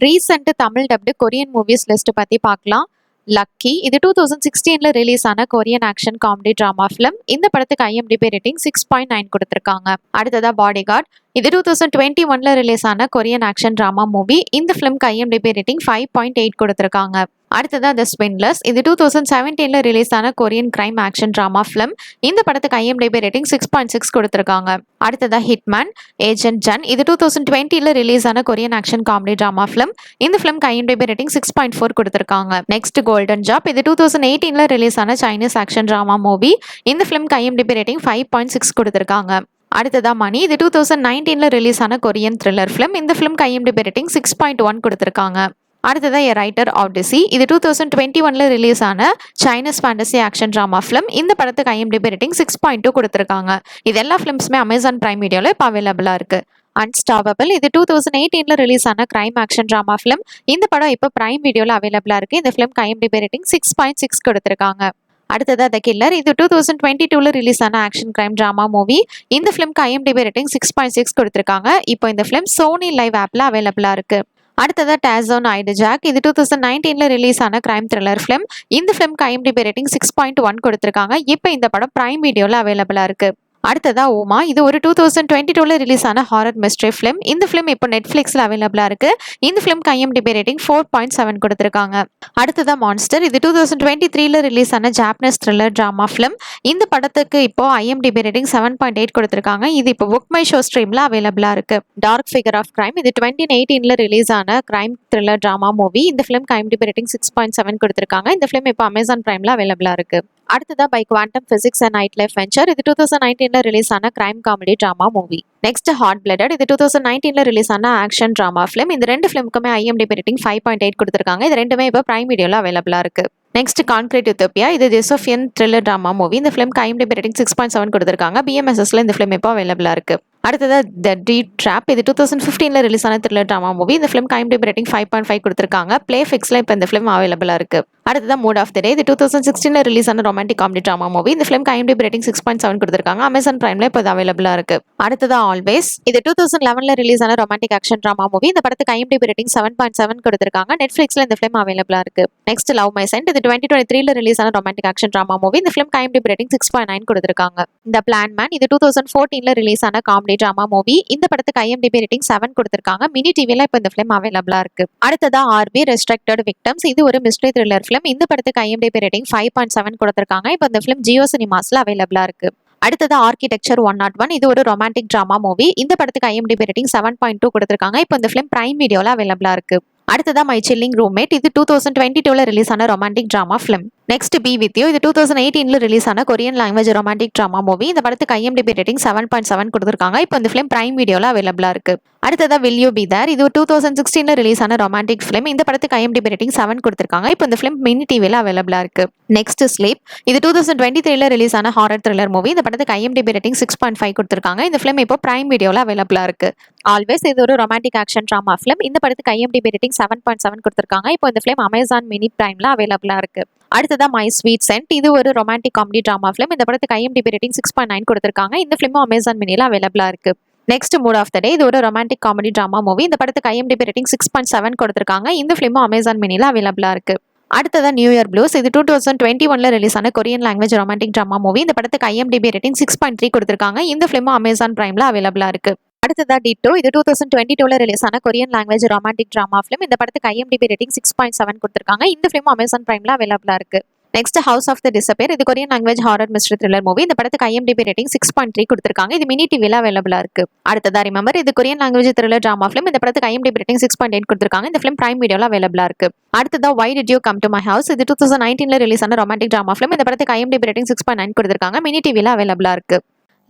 Recent Tamil dubbed Korean movies list பத்தி பார்க்கலாம். Lucky இது 2016ல ரிலீஸ் ஆன Korean action comedy drama film. இந்த படத்துக்கு IMDb ரேட்டிங் 6.9 கொடுத்திருக்காங்க. அடுத்ததா பாடிகார்ட் இது 2021ல ரிலீஸ் ஆன கொரியன் ஆக்ஷன் டிராமா மூவி. இந்த ஃபிலிம்க்கு IMDb ரேட்டிங் 5.8 கொடுத்திருக்காங்க. அடுத்ததா த ஸ்விண்ட்லர்ஸ் இது 2017ல ரிலீஸ் ஆன Korean crime action drama film. இந்த படத்துக்கு IMDb ரேட்டிங் 6.6 கொடுத்திருக்காங்க. அடுத்ததா ஹிட்மேன் ஏஜென்ட் ஜன் இது 2020ல ரிலீஸ் ஆன Korean action comedy drama film. இந்த ஃபிலிம்க்கு IMDb ரேட்டிங் 6.4 கொடுத்திருக்காங்க. நெக்ஸ்ட் கோல்டன் ஜாப் இது 2018ல ரிலீஸ் ஆன சைனீஸ் ஆக்ஷன் டிராமா மூவி. இந்த ஃபிலிம்க்கு IMDb ரேட்டிங் 5.6 கொடுத்திருக்காங்க. அடுத்ததா மணி இது 2019ல ரிலீஸ் ஆன கொரியன் த்ரில்லர் ஃபிலிம். இந்த ஃபிலிம்க்கு IMDb ரேட்டிங் 6.1 கொடுத்திருக்காங்க. அடுத்ததா எ ரைட்டர் ஆடிசி இது 2021ல ரிலீஸ் ஆன Chinese fantasy action drama film. இந்த படத்துக்கு IMDb ரேட்டிங் 6.2 கொடுத்திருக்காங்க. இது எல்லா ஃபிலிம்ஸுமே அமேசான் பிரைம் வீடியோல இப்போ அவைலபிளா இருக்கு. அன்ஸ்டாப்பபிள் இது 2018ல ரிலீஸ் ஆன கிரைம் ஆக்ஷன் டிராமா ஃபிலிம். இந்த படம் இப்போ பிரைம் வீடியோல அவைலபிளா இருக்கு. இந்த ஃபிலிம்க்கு IMDb ரேட்டிங் 6.6 கொடுத்திருக்காங்க. அடுத்ததா த கில்லர் இது 2022ல ரிலீஸ் ஆன ஆக்ஷன் கிரைம் டிராமா மூவி. இந்த ஃபிலிம்க்கு IMDb ரேட்டிங் 6.6 கொடுத்திருக்காங்க. இப்போ இந்த ஃபிலிம் சோனி லைவ் ஆப்ல அவைலபிளா இருக்கு. அடுத்ததா டாசோன் ஐடு ஜாக் இது 2019ல ரிலீஸ் ஆன கிரைம் த்ரில்லர் ஃபிலிம். இந்த ஃபிலிம்க்கு IMDb ரேட்டிங் 6.1 கொடுத்திருக்காங்க. இப்போ இந்த படம் பிரைம் வீடியோல அவைலபிளா இருக்கு. அடுத்ததா ஓமா இது ஒரு 2022ல ரிலீஸ் ஆன ஹாரர் மிஸ்ட்ரி ஃபிலிம். இந்த ஃபிலிம் இப்போ நெட்ஃபிளிக்ஸ்ல அவைலபிளா இருக்கு. இந்த ஃபிலிம்க்கு IMDb ரேட்டிங் 4.7 கொடுத்திருக்காங்க. அடுத்ததா மான்ஸ்டர் இது 2023ல ரிலீஸ் ஆன ஜாப்பனீஸ் த்ரில்லர் டிராமா ஃபிலிம். இந்த படத்துக்கு இப்போ IMDb ரேட்டிங் 7.8 கொடுத்திருக்காங்க. இது இப்போ புக் மை ஷோ ஸ்ட்ரீம்ல அவைலபிளா இருக்கு. டார்க் ஃபிகர் ஆஃப் கிரைம் இது 2018ல ரிலீஸ் ஆன கிரைம் த்ரில்லர் டிராமா மூவி. இந்த ஃபிலிம்க்கு IMDb ரேட்டிங் 6.7 கொடுத்திருக்காங்க. இந்த ஃபிலிம் இப்போ அமேசான் பிரைம்ல அவைலபிளா இருக்கு. அடுத்ததா By Quantum Physics and Night Life Venture இது 2019ல ரிலீஸ் ஆன crime comedy drama movie. Next Hot Blooded இது 2019ல ரிலீஸ் ஆன ஆக்ஷன் டிராமா ஃபிலிம். இந்த ரெண்டு ஃபிலிமுக்குமே IMDb ரேட்டிங் 5.8 கொடுத்திருக்காங்க. இது ரெண்டுமே இப்போ பிரைம் வீடியோல அவைலபிளா இருக்கு. நெக்ஸ்ட் கான்கிரீட் யூத்தோபியா இது ஜெசோஃபியன் த்ரில்லர் டிராமா மூவி. இந்த ஃபிலிம்க்கு IMDb ரேட்டிங் 6.7 கொடுத்திருக்காங்க. BMSSல இந்த ஃபிலிம் இப்போ அவைலபிளா இருக்கு. அடுத்ததா த டீப் ட்ராப் இது 2015ல ரிலீஸ் ஆன த்ரில்லர் டிராமா மூவி. இந்த ஃபிலிம்க்கு IMDb ரேட்டிங் 5.5 கொடுத்திருக்காங்க. பிளேஃபிக்ஸ்ல இப்போ இந்த ஃபிலிம் அவைலபிளா இருக்கு. அடுத்ததா மூட் ஆஃப் த டே இது 2016ல ரிலீஸ் ஆன ரொமான்டிக் காமெடி டிராமா மூவி. இந்த ஃபிலிம்க்கு IMDb ரேட்டிங் 6.7 கொடுத்திருக்காங்க. அமேசான் பிரைம்ல இப்போ அவைலபிளா இருக்கு. அடுத்ததா ஆல்வேஸ் இது 2011ல ரிலீஸ் ஆன ரொமான்டிக் ஆக்ஷன் டிராமா மூவி. இந்த படத்துக்கு IMDb ரேட்டிங் 7.7 கொடுத்திருக்காங்க. நெட்ஃபிளிக்ஸ்ல இந்த ஃபிலிம் அவைலபிளா இருக்கு. நெக்ஸ்ட் லவ் மை சென்ட் இது 2023ல ரிலீஸ் ஆன ரொமான்டிக் ஆக்ஷன் டிராமா மூவி. இந்த ஃபிலிம்க்கு IMDb ரேட்டிங் 6.9 கொடுத்திருக்காங்க. இந்த பிளான் மேன் இது 2014ல ரிலீஸ் ஆன காமெடி டிராமா மூவி. இந்த படத்துக்கு IMDb ரேட்டிங் 7 கொடுத்திருக்காங்க. மினி டிவில இப்போ இந்த ஃபிலிம் அவைலபிளா இருக்கு. அடுத்ததா ஆர்பி ரெஸ்ட்ரிக்டட் விக்டம்ஸ் இது ஒரு மிஸ்ட்ரி த்ரில்லர் ஃபிலிம். இந்த படத்துக்கு IMDb ரேட்டிங் 5.7 கொடுத்திருக்காங்க. இப்போ இந்த ஃபிலிம் ஜியோ சினிமாஸ்ல அவைலபிளா இருக்கு. அடுத்தது ஆர்கிடெக்சர் 101 இது ஒரு ரொமான்டிக் டிராமா மூவி. இந்த படத்துக்கு IMDb ரேட்டிங் 7.2 கொடுத்திருக்காங்க. இப்போ இந்த ஃபிலிம் பிரைம் வீடியோல அவைலபிளா இருக்கு. அடுத்ததா மை சில்லிங் ரூம்மேட் இது 2022ல ரிலீஸ் ஆன romantic drama film. Next be with you இது 2018ல ரிலீஸ் ஆன Korean language romantic drama movie. இந்த படத்துக்கு IMDb ரேட்டிங் 7.7 கொடுத்திருக்காங்க. இப்போ இந்த ஃபிலிம் பிரைம் வீடியோல அவைலபிளா இருக்கு. அடுத்ததா வில் யூ பி தேர் இது 2016ல ரிலீஸ் ஆன ரொமான்டிக் ஃபிலிம். இந்த படத்துக்கு IMDb ரேட்டிங் 7 கொடுத்திருக்காங்க. இப்போ இந்த ஃபிலிம் மினி டிவில அவைலபிளா இருக்கு. நெக்ஸ்ட் ஸ்லீப் இது 2023ல ரிலீஸ் ஆன ஹாரர் த்ரில்லர் மூவி. இந்த படத்துக்கு IMDb ரேட்டிங் 6.5 கொடுத்திருக்காங்க. இந்த ஃபிலிம் இப்போ பிரைம் வீடியோல அவைலபிளா இருக்கு. ஆல்வேஸ் இது ஒரு ரொமான்டிக் ஆக்ஷன் டிராமா ஃபிலிம். இந்த படத்துக்கு IMDb ரேட்டிங் 7.7 கொடுத்திருக்காங்க. இப்போ இந்த ஃபிலிம் அமேசான் மினி பிரைம்ல அவைலபிளா இருக்கு. அடுத்ததா மை ஸ்வீட் சென்ட் இது ஒரு ரொமான்டிக் காமெடி டிராமா ஃபிலிம். இந்த படத்துக்கு IMDb ரேட்டிங் 6.9 கொடுத்திருக்காங்க. இந்த ஃபிலிமும் அமேசான் மினில அவைலபிளா இருக்கு. நெக்ஸ்ட் மூட் ஆஃப் த டே இது ஒரு ரொமான்டிக் காமெடி டிராமா மூவி. இந்த படத்துக்கு IMDb ரேட்டிங் 6.7 கொடுத்திருக்காங்க. இந்த ஃபிலிமும் அமேசான் மினில அவைலபிளா இருக்கு. அடுத்ததா நியூ இயர் ப்ளூஸ் இது 2021ல ரிலீஸ் ஆன Korean language romantic drama movie. இந்த படத்துக்கு IMDb ரேட்டிங் 6.3 கொடுத்திருக்காங்க. இந்த ஃபிலிமும் அமேசான் பிரைம்ல அவைலபிளா இருக்கு. அடுத்ததா டிட்டோ இது 2022ல ரிலீஸ் ஆன Korean language romantic drama film. இந்த படத்துக்கு IMDb ரேட்டிங் 6.7 கொடுத்திருக்காங்க. இந்த ஃபிலிமும் அமேசான் பிரைம்ல அவைலபிளா இருக்கு. Next house of the disappear இது Korean language horror mystery thriller movie. இந்த படத்துக்கு IMDb ரேட்டிங் 6.3 கொடுத்திருக்காங்க. இது மினி டிவில அவைலபிளா இருக்கு. அடுத்ததா ரிமெம்பர் இது Korean language thriller drama film. இந்த படத்துக்கு IMDb ரேட்டிங் 6.8 கொடுத்திருக்காங்க. இந்த ஃபிலிம் பிரைம் வீடியோல அவைலபிளா இருக்கு. அடுத்ததா Why Did You Come to My House இது 2019ல ரிலீஸ் ஆன ரொமான்டிக் டிராமா ஃபிலிம். இந்த படத்துக்கு IMDb ரேட்டிங் 6.9 கொடுத்திருக்காங்க. மினி டிவில அவைலபிளா இருக்கு.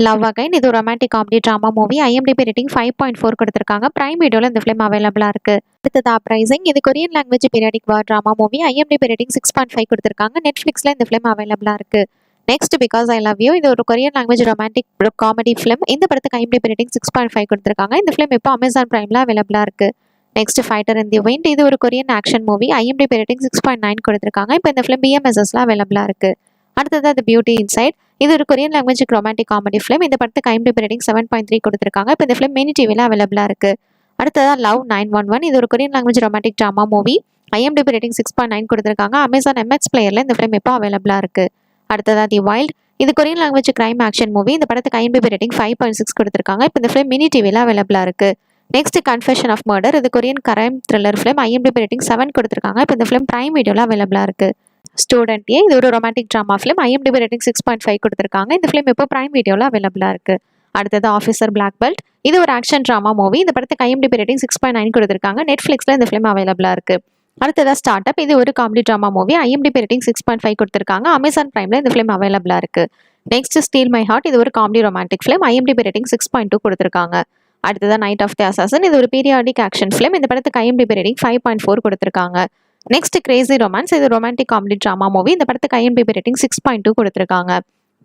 லவ் அகைன் இது romantic comedy drama movie. IMDb rating 5.4 கொடுத்திருக்காங்க. பிரைம் வீடியோல இந்த ஃபிலிம் அவைலபிளா இருக்கு. அடுத்தது அப்ரைசிங் இது கொரியன் லாங்குவேஜ் பீரியாடிக் வார் டிராமா மூவி. IMDb ரேட்டிங் 6.5 கொடுத்திருக்காங்க. நெட்ஃபிளிக்ஸ்ல இந்த ஃபிலிம் அவைலபிளா இருக்கு. Next because I love you இது ஒரு Korean language romantic comedy film. இந்த படத்துக்கு IMDb ரேட்டிங் 6.5 கொடுத்திருக்காங்க. இந்த ஃபிலிம் இப்போ அமேசான் பிரைம்ல அவைலபிளா இருக்கு. நெக்ஸ்ட் ஃபைட்டர் இன் தி விண்ட் இது ஒரு Korean action movie. IMDb rating 6.9 கொடுத்திருக்காங்க. இப்போ இந்த ஃபிலிம் BMSSல அவைலபிளா இருக்கு. அடுத்தது தி பியூட்டி இன்சைட் இது ஒரு Korean language romantic comedy film. இந்த படத்துக்கு IMDb ரேட்டிங் 7.3 கொடுத்திருக்காங்க. இப்போ இந்த ஃபிலிம் மினி டிவில அவைலபிளா இருக்கு. அடுத்ததாக லவ் 911 இது ஒரு Korean language romantic drama movie. IMDb rating 6.9 கொடுத்துருக்காங்க. அமேசான் MX பிளேயரில் இந்த ஃபிலிம் இப்போ அவைலபிளாக இருக்குது. அடுத்ததாக தி வைல்ட் இது Korean language crime action movie. இந்த படத்துக்கு IMDb ரேட்டிங் 5.6 கொடுத்துருக்காங்க. இப்போ இந்த ஃபிலிம் மினி டிவியில் அவைலபிளாக இருக்குது. நெக்ஸ்ட் கன்ஃபெஷன் ஆஃப் மர்டர் இது Korean crime thriller film. IMDb rating 7 கொடுத்துருக்காங்க. இப்போ இந்த ஃபிலிம் பிரைம் வீடியோவில் அவைலபிளாக இருக்குது. ஸ்டூடெண்ட் ஏ இது ஒரு romantic drama film. IMDb rating 6.5 கொடுத்துருக்காங்க. இந்த ஃபிலிம் இப்போ பிரைம் வீடியோவில் அவைலபிளாக இருக்குது. அடுத்தது ஆஃபீஸர் பிளாக் பெல்ட் இது ஒரு ஆக்ஷன் ட்ராமா மூவி. இந்த படத்துக்கு IMDb ரேட்டிங் 6.9 கொடுத்துருக்காங்க. நெட்ஃப்ளிக்ஸில் இந்த ஃபிலிம் அவைலபிளாக இருக்குது. அடுத்ததாக ஸ்டார்ட் அப் இது ஒரு comedy drama movie. IMDb rating 6.5 கொடுத்துருக்காங்க. அமேசான் பிரைமில் இந்த ஃபிலிம் அவைலபிளாக இருக்குது. நெக்ஸ்ட் ஸ்டீல் மை ஹார்ட் இது ஒரு comedy romantic film. IMDb rating 6.2 கொடுத்துருக்காங்க. அடுத்ததாக நைட் ஆஃப் தி அசாசன் இது ஒரு பீரியாடிக் ஆக்ஷன் ஃபிலிம். இந்த படத்துக்கு IMDb ரேட்டிங் 5.4 கொடுத்துருக்காங்க. நெக்ஸ்ட் கிரேசி ரொமான்ஸ் இது ரொமான்டிக் காமெடி ட்ராமா மூவி. இந்த படத்துக்கு IMDb ரேட்டிங் 6.2 கொடுத்துருக்காங்க.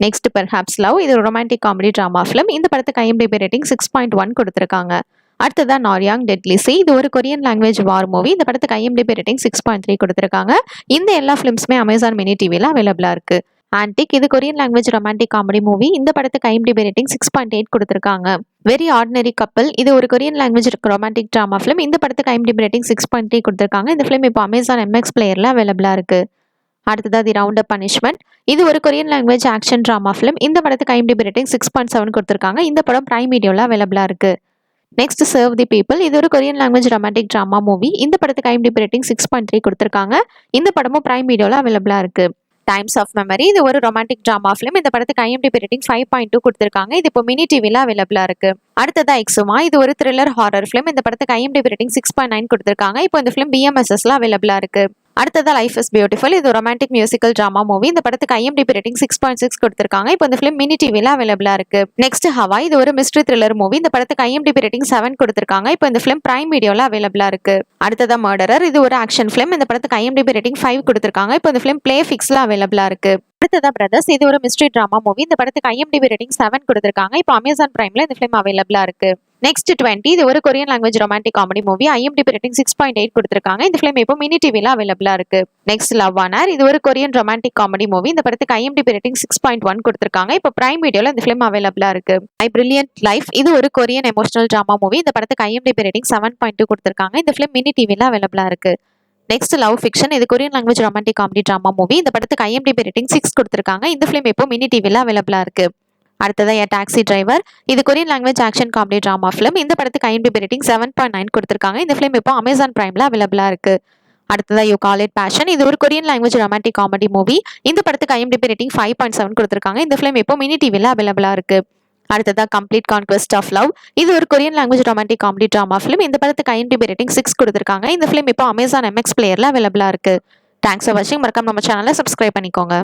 நெக்ஸ்ட் பெர்ஹாப்ஸ் லவ் இது ஒரு ரொமான்டிக் காமெடி ட்ராமா ஃபிலிம். இந்த படத்துக்கு IMDb ரேட்டிங் 6.1 கொடுத்துருக்காங்க. அடுத்ததான் நார்யாங் டெட்லி சி இது ஒரு கொரியன் லாங்குவேஜ் வார் மூவி. இந்த படத்துக்கு IMDb ரேட்டிங் 6.3 கொடுத்துருக்காங்க. இந்த எல்லா ஃபிலிம்ஸுமே அமேசான் மினி டிவியில் அவைலபிளாக இருக்குது. ஆன்டிக் இது Korean language romantic comedy movie. இந்த படத்துக்கு IMDb ரேட்டிங் 6.8 கொடுத்துருக்காங்க. வெரி ஆர்டினரி கப்பல் இது ஒரு Korean language romantic drama film. இந்த படத்துக்கு IMDb ரேட்டிங் 6.3 கொடுத்துருக்காங்க. இந்த ஃபிலிம் இப்போ அமேசான் MX பிளேயரில் அவைலபிளாக இருக்குது. அடுத்ததாக தி ரவுண்ட் அப் பனிஷ்மெண்ட் இது ஒரு Korean language action drama film. இந்த படத்துக்கு IMDb ரேட்டிங் 6.7 கொடுத்துருக்காங்க. இந்த படம் பிரைம் வீடியோவில் அவைலபிளாக இருக்குது. நெக்ஸ்ட் சர்வ் தி பீப்புள் இது ஒரு Korean language romantic drama movie. இந்த படத்துக்கு IMDb ரேட்டிங் 6.3 கொடுத்துருக்காங்க. இந்த படமும் பிரைம் வீடியோவில் அவைலபிளாக இருக்குது. டைம்ஸ் ஆஃப் மெமரி இது ஒரு ரொமான்டிக் ட்ராமா ஃபிலிம். இந்த படத்துக்கு IMDb ரேட்டிங் 5.2 கொடுத்துருக்காங்க. இது இப்போ மினி டிவியில் அவைலபிளாக இருக்குது. அடுத்ததா எக்ஸுமா இது ஒரு த்ரில்லர் ஹாரர் ஃபிலிம். இந்த படத்துக்கு IMDb ரேட்டிங் 6.9 கொடுத்துருக்காங்க. இப்போ இந்த ஃபிலிம் BMSSல அவைலபிளாக இருக்குது. அடுத்ததா லைஃப் இஸ் பியூட்டிஃபுல் இது ரொமான்டிக் மியூசிக்கல் ட்ராமா மூவி. இந்த படத்துக்கு IMDb ரேட்டிங் 6.6 கொடுத்துருக்காங்க. இப்போ இந்த ஃபிலிம் மினி டிவியில் அவைலபிளாக இருக்கு. நெக்ஸ்ட் ஹவா இது ஒரு மிஸ்ட்ரி த்ரில்லர் மூவி. இந்த படத்துக்கு IMDb ரேட்டிங் 7 கொடுத்துருக்காங்க. இப்போ இந்த ஃபிலிம் பிரைம் வீடியோவில் அவைலபிளாக இருக்கு. அடுத்ததா மர்டரர் இது ஒரு ஆக்ஷன் ஃபிலிம். இந்த படத்துக்கு IMDb ரேட்டிங் 5 கொடுத்துருக்காங்க. இப்போ இந்த ஃபிலிம் பிளே ஃபிக்ஸ்ல அவைலபிளாக இருக்கு. அடுத்ததா பிரதர்ஸ் இது ஒரு மிஸ்ட்ரி ட்ராமா மூவி. இந்த படத்துக்கு IMDb ரேட்டிங் 7 கொடுத்துருக்காங்க. இப்போ அமேசான் பிரைம்ல இந்த ஃபிலிம் அவைலபிளாக இருக்கு. நெக்ஸ்ட் 20 இது ஒரு Korean language romantic comedy movie. IMDb rating 6.8 கொடுத்துருக்காங்க. இந்த ஃபிலிம் இப்போ மினி டிவியில் அவைலபிளாக இருக்கு. நெக்ஸ்ட் லவ் ஆனர் இது ஒரு கொரியன் ரொமான்டிக் காமெடி மூவி. இந்த படத்துக்கு IMDb ரேட்டிங் 6.1 கொடுத்துருக்காங்க. இப்போ பிரைம் வீடியோவில் இந்த ஃபிலிம் அவைலபிளாக இருக்கு. மை பிரில்லியன்ட் லைஃப் இது ஒரு கொரியன் எமோஷனல் ட்ராமா மூவி. இந்த படத்துக்கு IMDb ரேட்டிங் 7.2 கொடுத்துருக்காங்க. இந்த ஃபிலிம் மினி டிவியில் அவைலபிளாக இருக்கு. நெக்ஸ்ட் லவ் ஃபிக்ஷன் இது Korean language romantic comedy drama movie. இந்த படத்துக்கு IMDb ரேட்டிங் 6 கொடுத்துருக்காங்க. இந்த ஃபிலிம் இப்போ மினி டிவியில் அவைலபிளாக இருக்கு. அடுத்ததான் டாக்ஸி டிரைவர் இது Korean language action comedy drama film. இந்த படத்துக்கு IMDb ரேட்டிங் 7.9 கொடுத்துருக்காங்க. இந்த ஃபிலிம் இப்போ அமேசான் பிரைம்ல அவைலபிளாக இருக்கு. அடுத்ததா யூ கால் இட் பேஷன் இது ஒரு Korean language romantic comedy movie. இந்த படத்துக்கு IMDb ரேட்டிங் 5.7 கொடுத்துருக்காங்க. இந்த ஃபிலிம் இப்போ மினி டிவியில் அவைலபிளாக இருக்கு. அடுத்ததா கம்ப்ளீட் கான்குவெஸ்ட் ஆஃப் லவ் இது ஒரு Korean language romantic comedy drama film. இந்த படத்துக்கு IMDb ரேட்டிங் 6 கொடுத்துருக்காங்க. இந்த ஃபிலிம் இப்போ அமேசான் MX பிளேயர்ல அவைலபிளாக இருக்கு. தேங்க்ஸ் ஃபார் வாட்சிங். மறக்காம நம்ம சேனலை சப்ஸ்கிரைப் பண்ணிக்கோங்க.